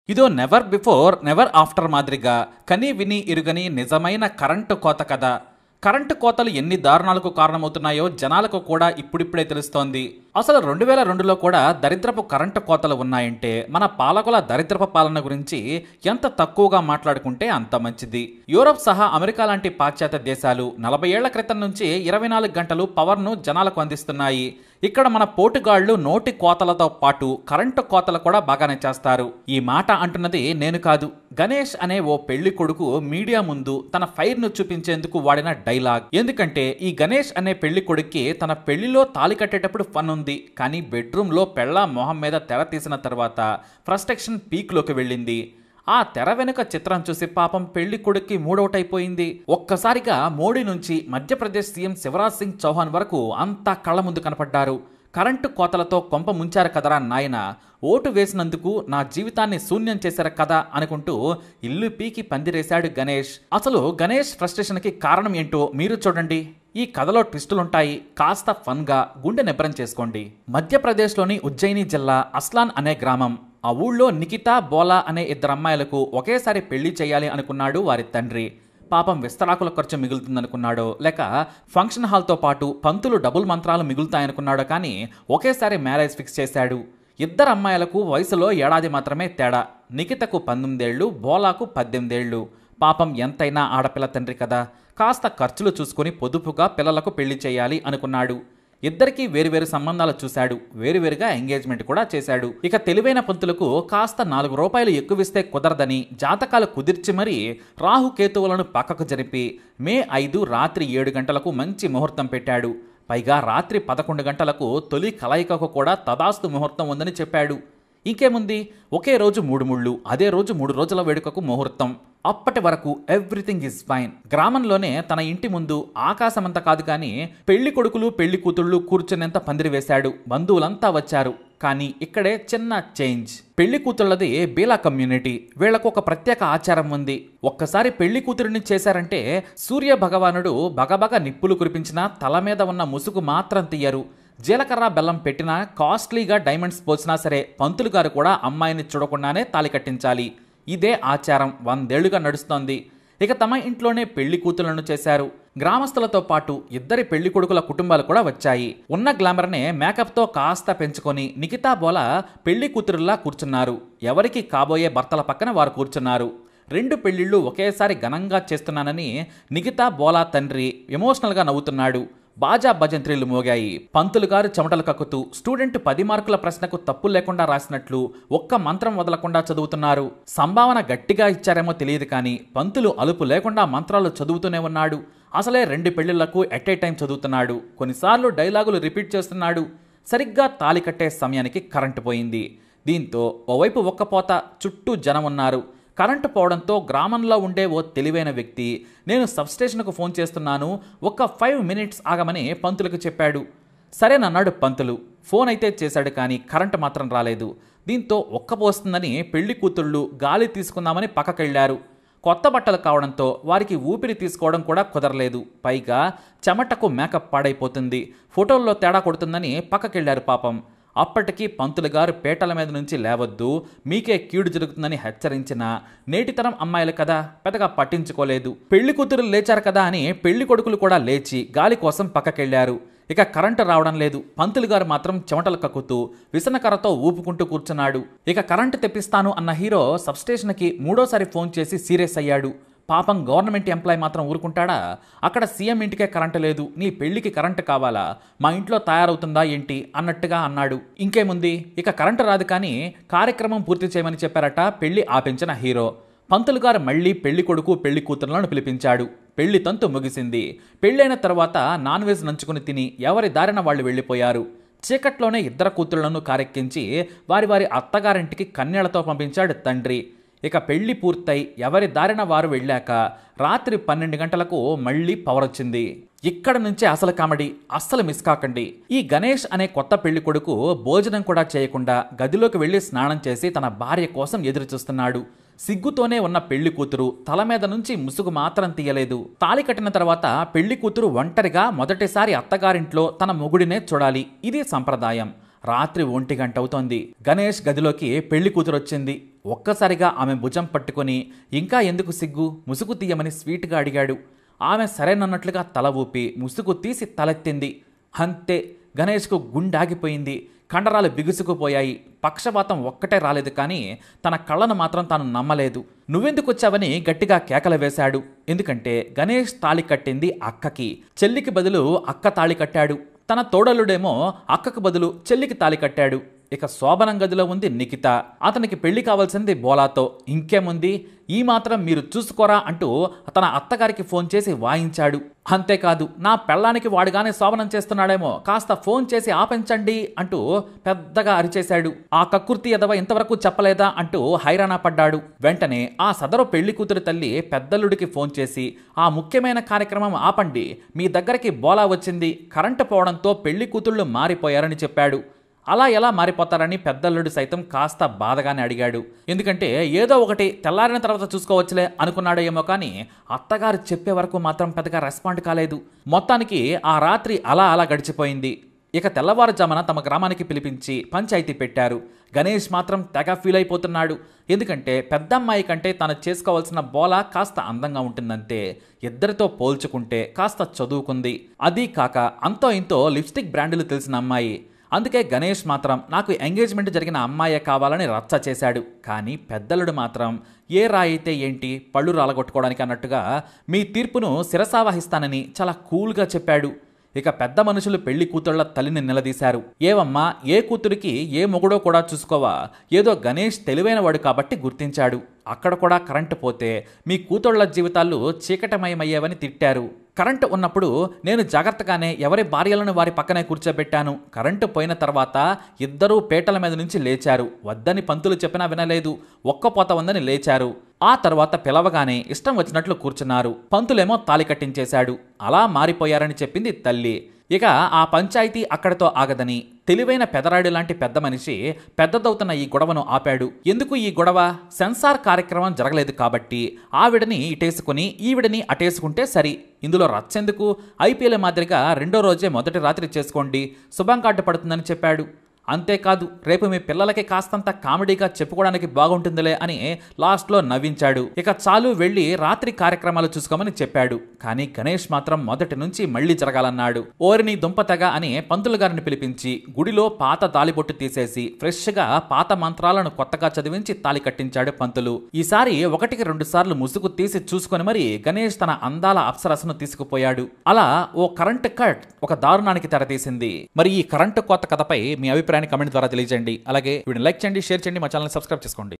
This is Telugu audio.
ఇదో నెవర్ బిఫోర్ నెవర్ ఆఫ్టర్ మాదిరిగా కని విని ఇరుగని నిజమైన కరెంటు కోత కథ. కరెంటు కోతలు ఎన్ని దారుణాలకు కారణమవుతున్నాయో జనాలకు కూడా ఇప్పుడిప్పుడే తెలుస్తోంది. అసలు 2002లో కూడా దరిద్రపు కరెంటు కోతలు ఉన్నాయంటే మన పాలకుల దరిద్రపు పాలన గురించి ఎంత తక్కువగా మాట్లాడుకుంటే అంత మంచిది. యూరోప్ సహా అమెరికా లాంటి పాశ్చాత్య దేశాలు 40 ఏళ్ల క్రితం నుంచి 24 గంటలు పవర్ను జనాలకు అందిస్తున్నాయి. ఇక్కడ మన పోటుగాళ్లు నోటి కోతలతో పాటు కరెంటు కోతలు కూడా బాగానే చేస్తారు. ఈ మాట అంటున్నది నేను కాదు, గణేష్ అనే ఓ పెళ్లి కొడుకు మీడియా ముందు తన ఫైర్ ను చూపించేందుకు వాడిన డైలాగ్. ఎందుకంటే ఈ గణేష్ అనే పెళ్లి కొడుక్కి తన పెళ్లిలో తాళి కట్టేటప్పుడు ఫన్ ఉంది, కానీ బెడ్రూమ్ లో పెళ్ల మొహం మీద తెర తీసిన తర్వాత ఫ్రస్ట్రేషన్ పీక్ లోకి వెళ్ళింది. ఆ తెర వెనుక చిత్రం చూసి పాపం పెళ్లి కొడుక్కి మూడౌట్ అయిపోయింది. ఒక్కసారిగా మోడీ నుంచి మధ్యప్రదేశ్ సీఎం శివరాజ్ సింగ్ చౌహాన్ వరకు అంతా కళ్ల ముందు కనపడ్డారు. కరెంటు కోతలతో కొంప ముంచారు కదరా నాయన, ఓటు వేసినందుకు నా జీవితాన్ని శూన్యం చేశారు కదా అనుకుంటూ ఇల్లు పీకి పందిరేశాడు గణేష్. అసలు గణేష్ ఫ్రస్ట్రేషన్ కి కారణం ఏంటో మీరు చూడండి. ఈ కథలో ట్విస్టులుంటాయి, కాస్త ఫన్ గా గుండె నిబ్బరం చేసుకోండి. మధ్యప్రదేశ్లోని ఉజ్జయిని జిల్లా అస్లాన్ అనే గ్రామం. ఆ ఊళ్ళో నిఖితా, బోలా అనే 2 అమ్మాయిలకు ఒకేసారి పెళ్లి చేయాలి అనుకున్నాడు వారి తండ్రి. పాపం విస్తరాకుల ఖర్చు మిగులుతుందనుకున్నాడో లేక ఫంక్షన్ హాల్తో పాటు పంతులు డబుల్ మంత్రాలు మిగులుతాయనుకున్నాడో కానీ ఒకేసారి మ్యారేజ్ ఫిక్స్ చేశాడు. 2 అమ్మాయిలకు వయసులో ఏడాది మాత్రమే తేడా. నిఖితకు 19 ఏళ్లు, బోలాకు 18 ఏళ్లు. పాపం ఎంతైనా ఆడపిల్ల తండ్రి కదా, కాస్త ఖర్చులు చూసుకుని పొదుపుగా పిల్లలకు పెళ్లి చేయాలి అనుకున్నాడు. ఇద్దరికీ వేరువేరు సంబంధాలు చూశాడు, వేరువేరుగా ఎంగేజ్మెంట్ కూడా చేశాడు. ఇక తెలివైన పంతులకు కాస్త 4 రూపాయలు ఎక్కువిస్తే కుదరదని జాతకాలు కుదిర్చి మరీ రాహుకేతువులను పక్కకు జరిపి మే 5 రాత్రి 7 గంటలకు మంచి ముహూర్తం పెట్టాడు. పైగా రాత్రి 11 గంటలకు తొలి కలయికకు కూడా తదాస్తు ముహూర్తం ఉందని చెప్పాడు. ఇంకేముంది, ఒకే రోజు 3 ముళ్ళు, అదే రోజు 3 రోజుల వేడుకకు ముహూర్తం. అప్పటి వరకు ఎవ్రీథింగ్ ఈజ్ ఫైన్. గ్రామంలోనే తన ఇంటి ముందు ఆకాశమంత కాదు కానీ పెళ్లి కొడుకులు పెళ్లి కూతుళ్లు కూర్చునేంత పందిరి వేశాడు. బంధువులంతా వచ్చారు. కానీ ఇక్కడే చిన్న చేంజ్. పెళ్లి కూతుళ్ళది బీలా కమ్యూనిటీ. వీళ్లకు ఒక ప్రత్యేక ఆచారం ఉంది. ఒక్కసారి పెళ్లి కూతురిని చేశారంటే సూర్య భగవానుడు బగబగ నిప్పులు కురిపించినా తల మీద ఉన్న ముసుగు మాత్రం తీయరు. జీలకర్ర బెల్లం పెట్టినా, కాస్ట్లీగా డైమండ్స్ పోసినా సరే పంతులు గారు కూడా అమ్మాయిని చూడకుండానే తాళి కట్టించాలి. ఇదే ఆచారం 100 ఏళ్లుగా నడుస్తోంది. ఇక తమ ఇంట్లోనే పెళ్లి కూతుళ్లను చేశారు. గ్రామస్తులతో పాటు 2 పెళ్లి కొడుకుల కుటుంబాలు కూడా వచ్చాయి. ఉన్న గ్లామర్నే మేకప్తో కాస్త పెంచుకొని నిఖితా, బోలా పెళ్లి కూతురులా కూర్చున్నారు. ఎవరికి కాబోయే భర్తల పక్కన వారు కూర్చున్నారు. 2 పెళ్లిళ్లు ఒకేసారి ఘనంగా చేస్తున్నానని నిఖితా, బోలా తండ్రి ఎమోషనల్గా నవ్వుతున్నాడు. బాజా భజంత్రీలు మోగాయి. పంతులు గారు చెమటలు కక్కుతూ స్టూడెంట్ 10 మార్కుల ప్రశ్నకు తప్పు లేకుండా రాసినట్లు ఒక్క మంత్రం వదలకుండా చదువుతున్నారు. సంభావన గట్టిగా ఇచ్చారేమో తెలియదు కానీ పంతులు అలుపు లేకుండా మంత్రాలు చదువుతూనే ఉన్నాడు. అసలే 2 పెళ్లిళ్లకు ఎట్ ఏ టైం చదువుతున్నాడు. కొన్నిసార్లు డైలాగులు రిపీట్ చేస్తున్నాడు. సరిగ్గా తాళి కట్టే సమయానికి కరెంటు పోయింది. దీంతో ఓవైపు ఒక్కపోత, చుట్టూ జనం ఉన్నారు. కరెంటు పోవడంతో గ్రామంలో ఉండే ఓ తెలివైన వ్యక్తి, నేను సబ్స్టేషన్కు ఫోన్ చేస్తున్నాను, ఒక్క 5 మినిట్స్ ఆగమని పంతులకు చెప్పాడు. సరేనన్నాడు పంతులు. ఫోన్ అయితే చేశాడు కానీ కరెంటు మాత్రం రాలేదు. దీంతో ఒక్కపోస్తుందని పెళ్లి కూతుళ్ళు గాలి తీసుకుందామని పక్కకెళ్లారు. కొత్త బట్టలు కావడంతో వారికి ఊపిరి తీసుకోవడం కూడా కుదరలేదు. పైగా చెమటకు మేకప్ పాడైపోతుంది, ఫోటోల్లో తేడా కొడుతుందని పక్కకెళ్లారు పాపం. అప్పటికీ పంతులు గారు పేటల మీద నుంచి లేవద్దు, మీకే కీడు జరుగుతుందని హెచ్చరించిన నేటితరం అమ్మాయిలు కదా పెద్దగా పట్టించుకోలేదు. పెళ్లి కూతురు లేచారు కదా అని పెళ్లి కొడుకులు కూడా లేచి గాలి కోసం పక్కకెళ్లారు. ఇక కరెంటు రావడం లేదు. పంతులు గారు మాత్రం చెమటలు కక్కుతూ విసనకర్రతో ఊపుకుంటూ కూర్చున్నాడు. ఇక కరెంటు తెప్పిస్తాను అన్న హీరో సబ్స్టేషన్కి 3వ ఫోన్ చేసి సీరియస్ అయ్యాడు. పాపం గవర్నమెంట్ ఎంప్లాయ్ మాత్రం ఊరుకుంటాడా? అక్కడ సీఎం ఇంటికే కరెంటు లేదు, నీ పెళ్లికి కరెంటు కావాలా? మా ఇంట్లో తయారవుతుందా ఏంటి అన్నట్టుగా అన్నాడు. ఇంకేముంది, ఇక కరెంటు రాదు కానీ కార్యక్రమం పూర్తి చేయమని చెప్పారట పెళ్లి ఆపించిన హీరో. పంతులు గారు మళ్లీ పెళ్లి కొడుకు పెళ్లి కూతురులను పిలిపించాడు. పెళ్లి తంతు ముగిసింది. పెళ్లైన తర్వాత నాన్ వెజ్ నంచుకుని తిని ఎవరి దారిన వాళ్ళు వెళ్లిపోయారు. చీకట్లోనే 2 కూతుళ్లను కారెక్కించి వారి వారి అత్తగారింటికి కన్యలతో పంపించాడు తండ్రి. ఇక పెళ్లి పూర్తయి ఎవరి దారిన వారు వెళ్ళాక రాత్రి 12 గంటలకు మళ్లీ పవర్ వచ్చింది. ఇక్కడ నుంచే అసలు కామెడీ, అస్సలు మిస్ కాకండి. ఈ గణేష్ అనే కొత్త పెళ్లి కొడుకు భోజనం కూడా చేయకుండా గదిలోకి వెళ్లి స్నానం చేసి తన భార్య కోసం ఎదురు చూస్తున్నాడు. సిగ్గుతోనే ఉన్న పెళ్లి కూతురు తల మీద నుంచి ముసుగు మాత్రం తీయలేదు. తాళి కట్టిన తర్వాత పెళ్లి కూతురు ఒంటరిగా మొదటిసారి అత్తగారింట్లో తన మొగుడినే చూడాలి. ఇది సంప్రదాయం. రాత్రి 1 గంట అవుతోంది. గణేష్ గదిలోకి పెళ్లి కూతురు వచ్చింది. ఒక్కసారిగా ఆమె భుజం పట్టుకొని ఇంకా ఎందుకు సిగ్గు, ముసుగు తీయమని స్వీట్గా అడిగాడు. ఆమె సరేనన్నట్లుగా తల ఊపి ముసుగు తీసి తలెత్తింది. అంతే, గణేష్కు గుండాగిపోయింది. కండరాలు బిగుసుకుపోయాయి. పక్షవాతం ఒక్కటే రాలేదు, కానీ తన కళ్ళను మాత్రం తాను నమ్మలేదు. నువ్వెందుకు వచ్చావని గట్టిగా కేకలు వేశాడు. ఎందుకంటే గణేష్ తాళి కట్టింది అక్కకి. చెల్లికి బదులు అక్క తాళి కట్టాడు. తన తోడలుడేమో అక్కకు బదులు చెల్లికి తాళి కట్టాడు. ఇక శోభనం గదిలో ఉంది నిఖిత. అతనికి పెళ్లి కావాల్సింది బోలాతో. ఇంకేముంది, ఈ మాత్రం మీరు చూసుకోరా అంటూ తన అత్తగారికి ఫోన్ చేసి వాయించాడు. అంతేకాదు, నా పెళ్ళానికి వాడుగానే శోభనం చేస్తున్నాడేమో, కాస్త ఫోన్ చేసి ఆపించండి అంటూ పెద్దగా అరిచేశాడు. ఆ కక్కుర్తి ఎదవ ఇంతవరకు చెప్పలేదా అంటూ హైరాణ పడ్డాడు. వెంటనే ఆ సదరు పెళ్లి కూతురు తల్లి పెద్దల్లుడికి ఫోన్ చేసి, ఆ ముఖ్యమైన కార్యక్రమం ఆపండి, మీ దగ్గరికి బోలా వచ్చింది, కరెంటు పోవడంతో పెళ్లి కూతుళ్ళు మారిపోయారని చెప్పాడు. అలా ఎలా మారిపోతారని పెద్దల్లుడు సైతం కాస్త బాధగానే అడిగాడు. ఎందుకంటే ఏదో ఒకటి తెల్లారిన తర్వాత చూసుకోవచ్చులే అనుకున్నాడో ఏమో, కానీ అత్తగారు చెప్పే వరకు మాత్రం పెద్దగా రెస్పాండ్ కాలేదు. మొత్తానికి ఆ రాత్రి అలా గడిచిపోయింది. ఇక తెల్లవారుజామున తమ గ్రామానికి పిలిపించి పంచాయతీ పెట్టారు. గణేష్ మాత్రం తెగ ఫీల్ అయిపోతున్నాడు. ఎందుకంటే పెద్దమ్మాయి కంటే తను చేసుకోవాల్సిన బోలా కాస్త అందంగా ఉంటుందంతే. ఇద్దరితో పోల్చుకుంటే కాస్త చదువుకుంది. అదీ కాక అంతో ఇంతో లిప్స్టిక్ బ్రాండ్లు తెలిసిన అమ్మాయి. అందుకే గణేష్ మాత్రం నాకు ఎంగేజ్మెంట్ జరిగిన అమ్మాయే కావాలని రచ్చ చేశాడు. కానీ పెద్దలుడు మాత్రం ఏ రాయితే ఏంటి, పళ్ళు రాలగొట్టుకోవడానికి అన్నట్టుగా మీ తీర్పును శిరసావహిస్తానని చాలా కూల్గా చెప్పాడు. ఇక పెద్ద మనుషులు పెళ్లి కూతుళ్ల తల్లిని నిలదీశారు. ఏవమ్మా, ఏ కూతురికి ఏ మొగుడో కూడా చూసుకోవా? ఏదో గణేష్ తెలివైన వాడు కాబట్టి గుర్తించాడు. అక్కడ కూడా కరెంటు పోతే మీ కూతుళ్ల జీవితాలు చీకటమయమయ్యేవని తిట్టారు. కరెంటు ఉన్నప్పుడు నేను జాగ్రత్తగానే ఎవరి భార్యలను వారి పక్కనే కూర్చోబెట్టాను. కరెంటు పోయిన తర్వాత ఇద్దరూ పీటల మీద నుంచి లేచారు. వద్దని పంతులు చెప్పినా వినలేదు. ఒక్కపోత ఉందని లేచారు. ఆ తర్వాత పిలవగానే ఇష్టం వచ్చినట్లు కూర్చున్నారు. పంతులేమో తాళి కట్టించేశాడు. అలా మారిపోయారని చెప్పింది తల్లి. ఇక ఆ పంచాయతీ అక్కడితో ఆగదని తెలివైన పెదరాడి లాంటి పెద్ద మనిషి పెద్దదవుతున్న ఈ గొడవను ఆపాడు. ఎందుకు ఈ గొడవ? సెన్సార్ కార్యక్రమం జరగలేదు కాబట్టి ఆవిడని ఇటేసుకుని ఈవిడని అటేసుకుంటే సరి. ఇందులో రచ్చెందుకు? ఐపీఎల్ మాదిరిగా రెండో రోజే మొదటి రాత్రి చేసుకోండి, శుభం కార్డు పడుతుందని చెప్పాడు. అంతేకాదు, రేపు మీ పిల్లలకి కాస్తంత కామెడీగా చెప్పుకోవడానికి బాగుంటుందిలే అని లాస్ట్లో నవ్వించాడు. ఇక చాలు, వెళ్ళి రాత్రి కార్యక్రమాలు చూసుకోమని చెప్పాడు. కానీ గణేష్ మాత్రం మొదటి నుంచి మళ్లీ జరగాలన్నాడు. ఓరిని దుంపతగా అని పంతులు గారిని పిలిపించి గుడిలో పాత తాలిబొట్టు తీసేసి ఫ్రెష్గా పాత మంత్రాలను కొత్తగా చదివించి తాలి కట్టించాడు పంతులు. ఈసారి 1-2 సార్లు ముసుగు తీసి చూసుకొని మరి గణేష్ తన అందాల అప్సరసను తీసుకుపోయాడు. అలా ఓ కరెంట్ కట్ ఒక దారుణానికి తెరతీసింది. మరి ఈ కరెంటు కోత కథపై మీ అభిప్రాయాన్ని కమెంట్ ద్వారా తెలియజేయండి. అలాగే వీడిని లైక్ చేయండి, షేర్ చేయండి, మా ఛానల్ సబ్స్క్రైబ్ చేసుకోండి.